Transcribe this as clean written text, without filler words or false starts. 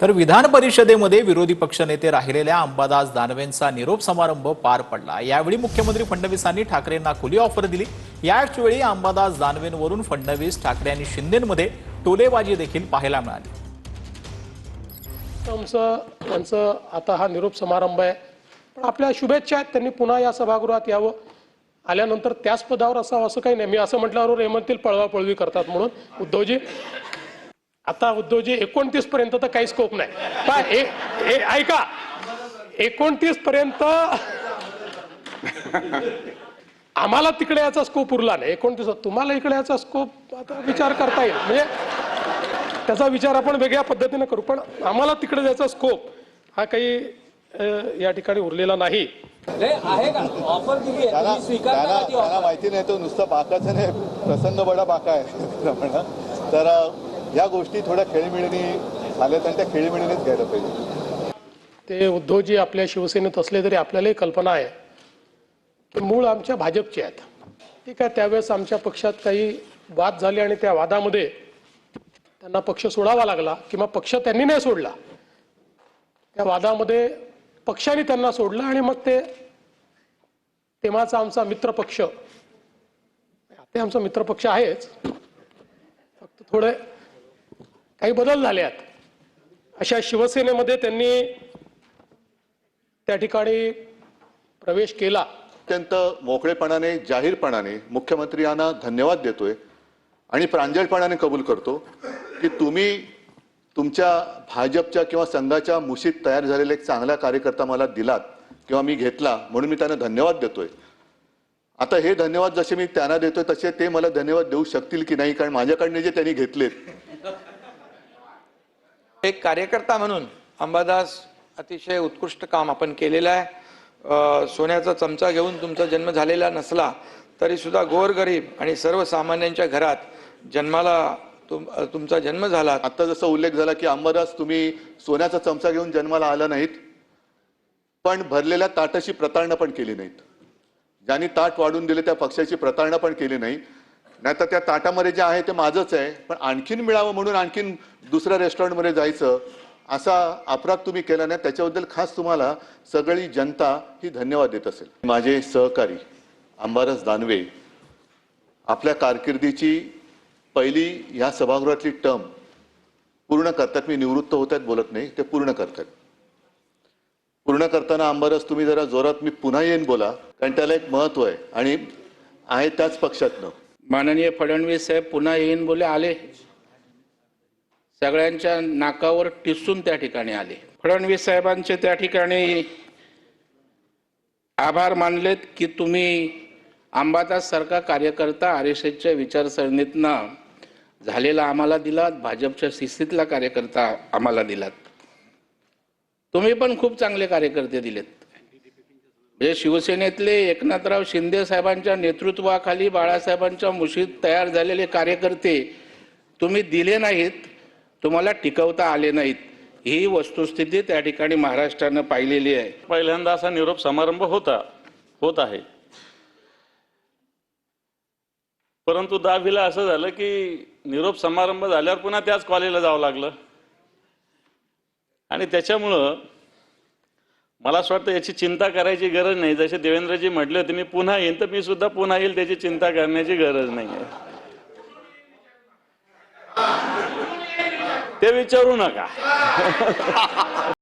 तर विधान परिषदेमध्ये विरोधी पक्षनेते राहिलेल्या अंबादास दानवेंचा निरोप समारंभ पार पडला। यावेळी मुख्यमंत्री फडणवीसांनी ठाकरेंना खुली ऑफर दिली। याच वेळी अंबादास दानवेंवरून फडणवीस, ठाकरे आणि शिंदेंमध्ये टोलेबाजी देखील पाहायला मिळाली। त्यांचं आता हा निरोप समारंभ आहे, पण आपल्या शुभेच्छा आहेत। त्यांनी पुन्हा या सभागृहात यावं, आल्यानंतर त्याच पदावर असावं असं काही नाही। मी असं म्हटल्यावर हे म्हणतील पळवापळवी करतात म्हणून। उद्धवजी, आता उद्धवजी 29 पर्यंत तर काही स्कोप नाही, पण ऐका, 29 पर्यंत आम्हाला तिकडे याचा स्कोप उरला नाही। 29 तुम्हाला इकडे याचा स्कोप आता विचार करता येईल, म्हणजे त्याचा विचार आपण वेगळ्या पद्धतीने करू, पण आम्हाला तिकडे जायचा स्कोप हा काही या ठिकाणी उरलेला नाही। आहे का ऑफर दिली आहे, तुम्ही स्वीकारता का ती ऑफर? माहिती नाही, तो नुसता बाकाचा नाही, प्रसन्न बडा बाका आहे। तर या गोष्टी थोड्या खेळीमेळीने आल्यात आणि त्या खेळीमेळीनेच घ्यायला पाहिजे। ते उद्धवजी आपल्या शिवसेनेत असले तरी आपल्यालाही कल्पना आहे की मूळ आमच्या भाजपचे आहेत। ठीक आहे, त्यावेळेस आमच्या पक्षात काही वाद झाले आणि त्या वादामध्ये त्यांना पक्ष सोडावा लागला, किंवा पक्ष त्यांनी नाही सोडला, त्या वादामध्ये पक्षाने त्यांना सोडलं आणि मग ते तेव्हाचा आमचा मित्रपक्ष, ते आमचा मित्रपक्ष आहेच, फक्त थोडे काही बदल झाले आहेत। अशा शिवसेनेमध्ये त्यांनी त्या ठिकाणी प्रवेश केला। अत्यंत मोकळेपणाने, जाहीरपणाने मुख्यमंत्र्यांना धन्यवाद देतोय आणि प्रांजळपणाने कबूल करतो की तुम्ही तुमच्या भाजपच्या किंवा संघाच्या मुशीत तयार झालेला एक चांगला कार्यकर्ता मला दिलात किंवा मी घेतला, म्हणून मी त्यांना धन्यवाद देतोय। आता हे धन्यवाद जसे मी त्यांना देतोय तसे ते मला धन्यवाद देऊ शकतील की नाही, कारण माझ्याकडनं जे त्यांनी घेतलेत। एक कार्यकर्ता म्हणून अंबादास, अतिशय उत्कृष्ट काम आपण केलेलं आहे। सोन्याचा चमचा घेऊन तुमचा जन्म झालेला नसला तरी सुद्धा गोरगरीब आणि सर्वसामान्यांच्या घरात जन्माला तुमचा जन्म झाला। आता जसा उल्लेख झाला की अंबादास, तुम्ही सोन्याचा चमचा घेऊन जन्माला आला नाहीत, पण भरलेल्या ताटाची प्रतारणा पण केली नाहीत। ज्यांनी ताट वाढून दिले त्या पक्षाची प्रतारणा पण केली नाही। नाहीतर त्या ताटामध्ये जे आहे ते माझंच आहे, पण आणखीन मिळावं म्हणून आणखीन दुसऱ्या रेस्टॉरंटमध्ये जायचं असा अपराध तुम्ही केला नाही। त्याच्याबद्दल खास तुम्हाला सगळी जनता ही धन्यवाद देत असेल। माझे सहकारी अंबादास दानवे आपल्या कारकिर्दीची पहिली या सभागृहातली टर्म पूर्ण करतात। मी निवृत्त होत आहेत बोलत नाही, ते पूर्ण करतात। पूर्ण करताना अंबादास तुम्ही जरा जोरात मी पुन्हा येईन बोला, कारण त्याला एक महत्व आहे आणि आहे त्याच पक्षातनं। माननीय फडणवीस साहेब पुन्हा येईन बोले आले, सगळ्यांच्या नाकावर टिसून त्या ठिकाणी आले। फडणवीस साहेबांचे त्या ठिकाणी आभार मानलेत की तुम्ही अंबादास सारखा कार्यकर्ता आरएसएसच्या विचारसरणीतनं झालेला आम्हाला दिलात, भाजपच्या शिस्तीतला कार्यकर्ता आम्हाला दिलात। तुम्ही पण खूप चांगले कार्यकर्ते दिलेत। म्हणजे शिवसेनेतले एकनाथराव शिंदे साहेबांच्या नेतृत्वाखाली बाळासाहेबांच्या मुशीत तयार झालेले कार्यकर्ते तुम्ही दिले नाहीत, तुम्हाला टिकवता आले नाहीत। ही वस्तुस्थिती त्या ठिकाणी महाराष्ट्रानं पाहिलेली आहे। पहिल्यांदा असा निरोप समारंभ होत आहे, परंतु दहावीला असं झालं की निरोप समारंभ झाल्यावर पुन्हा त्याच कॉलेजला जावं लागलं आणि त्याच्यामुळं मला असं वाटतं याची चिंता करायची गरज नाही। जसे देवेंद्रजी म्हटले होते मी पुन्हा येईन, तर मी सुद्धा पुन्हा येईल, त्याची चिंता करण्याची गरज नाही आहे, ते विचारू नका।